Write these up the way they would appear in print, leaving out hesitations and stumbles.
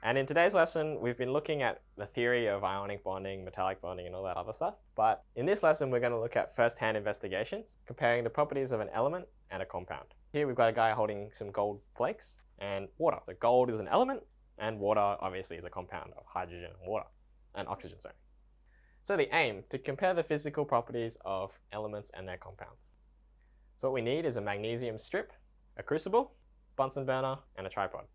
And in today's lesson, we've been looking at the theory of ionic bonding, metallic bonding, and all that other stuff. But in this lesson, we're going to look at first-hand investigations, comparing the properties of an element and a compound. Here we've got a guy holding some gold flakes and water. So gold is an element, and water obviously is a compound of hydrogen and water, and oxygen, sorry. So the aim, to compare the physical properties of elements and their compounds. So what we need is a magnesium strip, a crucible, Bunsen burner, and a tripod.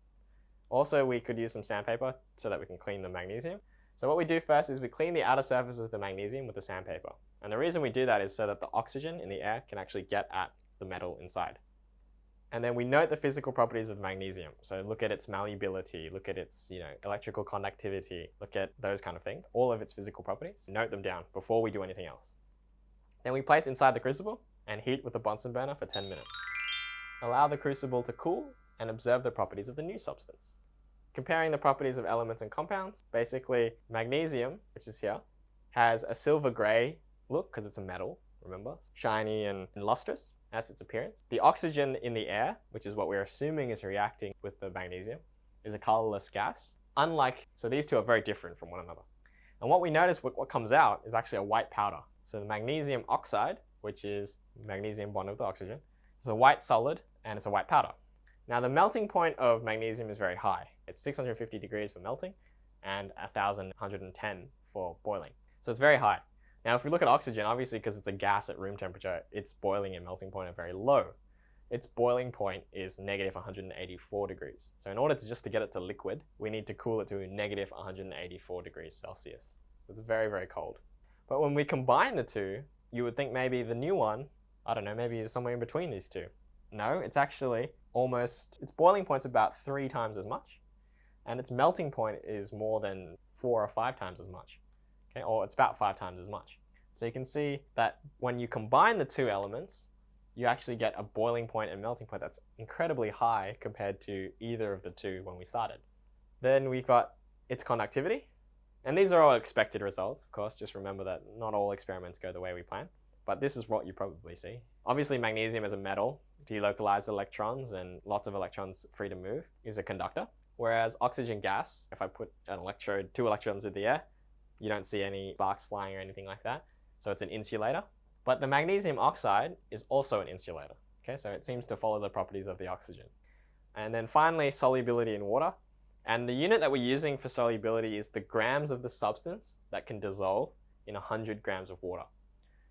Also, we could use some sandpaper so that we can clean the magnesium. So what we do first is we clean the outer surface of the magnesium with the sandpaper. And the reason we do that is so that the oxygen in the air can actually get at the metal inside. And then we note the physical properties of magnesium. So look at its malleability, look at its electrical conductivity, look at those kind of things, all of its physical properties. Note them down before we do anything else. Then we place inside the crucible and heat with the Bunsen burner for 10 minutes. Allow the crucible to cool and observe the properties of the new substance. Comparing the properties of elements and compounds, basically magnesium, which is here, has a silver grey look because it's a metal, remember? Shiny and lustrous, that's its appearance. The oxygen in the air, which is what we're assuming is reacting with the magnesium, is a colourless gas. So these two are very different from one another. And what we notice, what comes out is actually a white powder. So the magnesium oxide, which is magnesium bond with the oxygen, is a white solid and it's a white powder. Now the melting point of magnesium is very high. It's 650 degrees for melting and 1110 for boiling. So it's very high. Now if we look at oxygen, obviously because it's a gas at room temperature, its boiling and melting point are very low. Its boiling point is negative 184 degrees. So in order to get it to liquid, we need to cool it to negative 184 degrees Celsius. It's very, very cold. But when we combine the two, you would think maybe the new one, I don't know, maybe is somewhere in between these two. No, it's actually its boiling point's about 3 times as much, and its melting point is more than 4 or 5 times as much, okay? Or it's about 5 times as much. So you can see that when you combine the two elements, you actually get a boiling point and melting point that's incredibly high compared to either of the two when we started. Then we've got its conductivity, and these are all expected results, of course. Just remember that not all experiments go the way we plan, but this is what you probably see. Obviously, magnesium as a metal, delocalized electrons and lots of electrons free to move, is a conductor. Whereas oxygen gas, if I put an electrode, 2 electrons in the air, you don't see any sparks flying or anything like that. So it's an insulator. But the magnesium oxide is also an insulator. Okay, so it seems to follow the properties of the oxygen. And then finally, solubility in water. And the unit that we're using for solubility is the grams of the substance that can dissolve in 100 grams of water.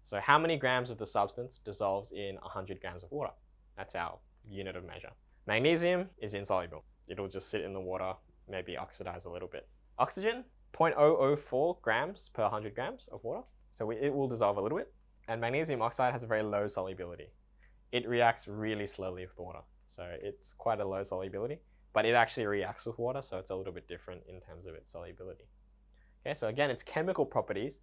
So how many grams of the substance dissolves in 100 grams of water? That's our unit of measure. Magnesium is insoluble. It'll just sit in the water, maybe oxidize a little bit. Oxygen, 0.004 grams per 100 grams of water. So it will dissolve a little bit. And magnesium oxide has a very low solubility. It reacts really slowly with water. So it's quite a low solubility, but it actually reacts with water, so it's a little bit different in terms of its solubility. Okay, so again, its chemical properties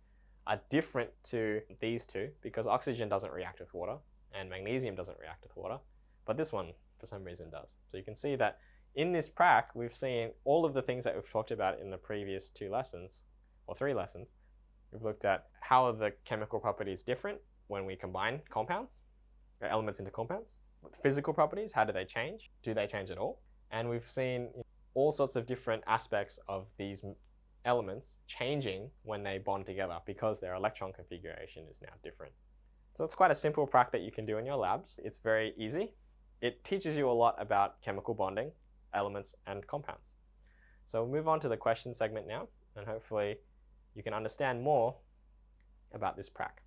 are different to these two because oxygen doesn't react with water and magnesium doesn't react with water, but this one for some reason does. So you can see that in this prac, we've seen all of the things that we've talked about in the previous 2 lessons, or 3 lessons. We've looked at how are the chemical properties different when we combine compounds, or elements into compounds. Physical properties, how do they change? Do they change at all? And we've seen all sorts of different aspects of these elements changing when they bond together because their electron configuration is now different. So it's quite a simple prac that you can do in your labs. It's very easy. It teaches you a lot about chemical bonding, elements, and compounds. So we'll move on to the question segment now, and hopefully you can understand more about this prac.